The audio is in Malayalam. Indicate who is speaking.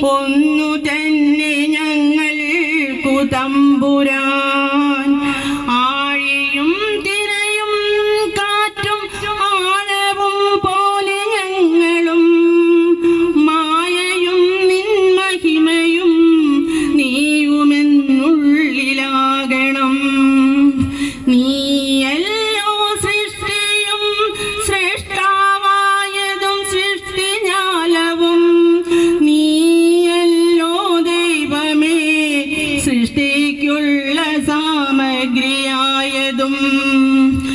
Speaker 1: ഒന്നു തന്നെ ഞങ്ങൾക്കു തമ്പുരാൻ. ആഴിയും തിരയും കാറ്റും ആഴവും പോലെ ഞങ്ങളും മായയും നിൻ മഹിമയും നീയുമെന്നുള്ളിലാകണം. നീയല്ലോ സൃഷ്ടിയും ശ്രേഷ്ഠാവായതും സൃഷ്ടിജാലവും. നീയല്ലോ ദൈവമേ സൃഷ്ടിക്കുള്ള